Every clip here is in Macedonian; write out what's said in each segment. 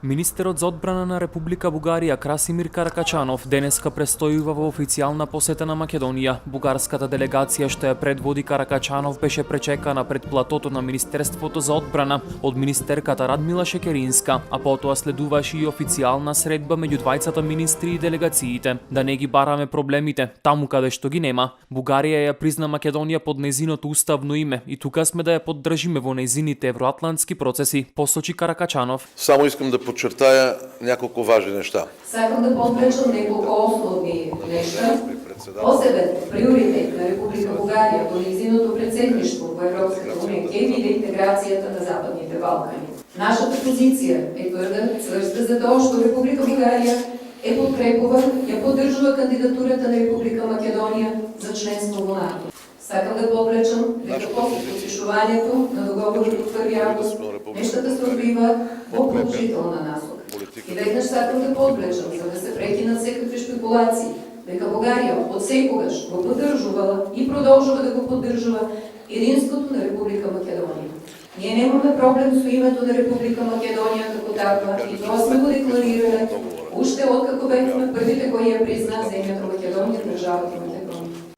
Министерот за одбрана на Република Бугарија Красимир Каракачанов денеска престојува во официјална посета на Македонија. Бугарската делегација што ја предводи Каракачанов беше пречекана пред платото на Министерството за одбрана од министерката Радмила Шекеринска, а потоа следуваше и официјална средба меѓу двајцата министри и делегациите. Да не ги бараме проблемите таму каде што ги нема. Бугарија ја призна Македонија под нејзиното уставно име и тука сме да ја поддржиме во нејзините евроатлантски процеси, посочи Каракачанов. Само искам да подчертая няколко важни неща. Сакам да подчертам неколку основни нешта. Посебен приоритет на Република Бугарија во нејзиното председништво во Европската унија ќе биде интеграцијата на Западните Балкани. Нашата позиција е тврда, цврста за тоа што Република Бугарија подкрепува, ја поддржува кандидатурата на Република Македонија за членство во НАТО. Сакам да подречам дека после подпишувањето на договорот од 1 август нештата се одвива во положителна насока. И веднаш сакам да подречам, за да се прекинат секакви шпекулации, дека Бугарија од секогаш го поддржувала и продолжува да го поддржува единството на Република Македонија. Ние немаме проблем со името на Република Македонија како таква и тоа сме го декларирале уште откако бевме првите кои ја признаа земјата Македонија, државата Македонија.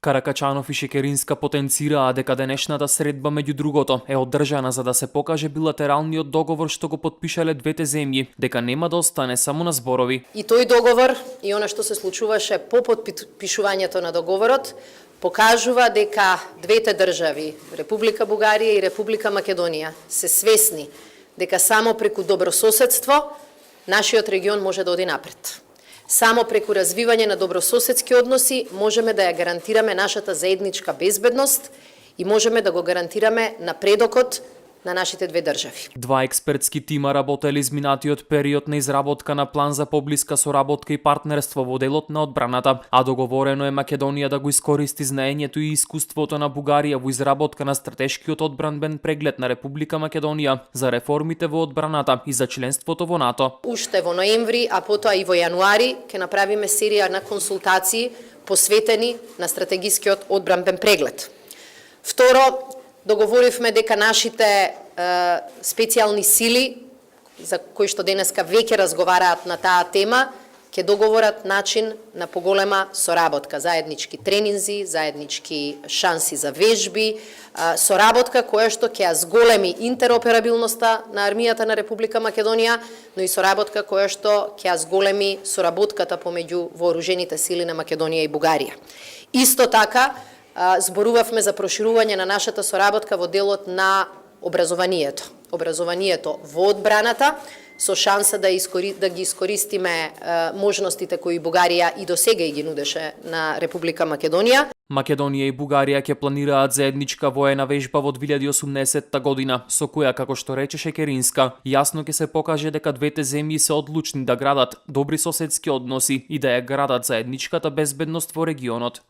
Каракачанов и Шекеринска потенцираа дека денешната средба меѓу другото е одржана за да се покаже билатералниот договор што го потпишале двете земји, дека нема да остане само на зборови. И тој договор и она што се случуваше по потпишувањето на договорот покажува дека двете држави, Република Бугарија и Република Македонија, се свесни дека само преку добрососедство нашиот регион може да оди напред. Само преку развивање на добрососедски односи можеме да ја гарантираме нашата заедничка безбедност и можеме да го гарантираме напредокот на нашите две држави. Два експертски тима работеле изминатиот период на изработка на план за поблиска соработка и партнерство во делот на одбраната, а договорено е Македонија да го искористи знаењето и искуството на Бугарија во изработка на стратешкиот одбранбен преглед на Република Македонија за реформите во одбраната и за членството во НАТО. Уште во ноември, а потоа и во јануари, ќе направиме серија на консултации посветени на стратегискиот одбранбен преглед. Второ, договоривме дека нашите специјални сили, за кои што денеска веќе разговараат на таа тема, ќе договорат начин на поголема соработка, заеднички тренинзи, заеднички шанси за вежби, соработка која што ќе ја зголеми интероперабилноста на армијата на Република Македонија, но и соработка која што ќе ја зголеми соработката помеѓу вооружените сили на Македонија и Бугарија. Исто така, зборувавме за проширување на нашата соработка во делот на образованието во одбраната, со шанса да ги искористиме можностите кои Бугарија и досега ги нудеше на Република Македонија. Македонија и Бугарија ќе планираат заедничка воена вежба во 2018 година, со која, како што рече Шекеринска, јасно ќе се покаже дека двете земји се одлучни да градат добри соседски односи и да ја градат заедничката безбедност во регионот.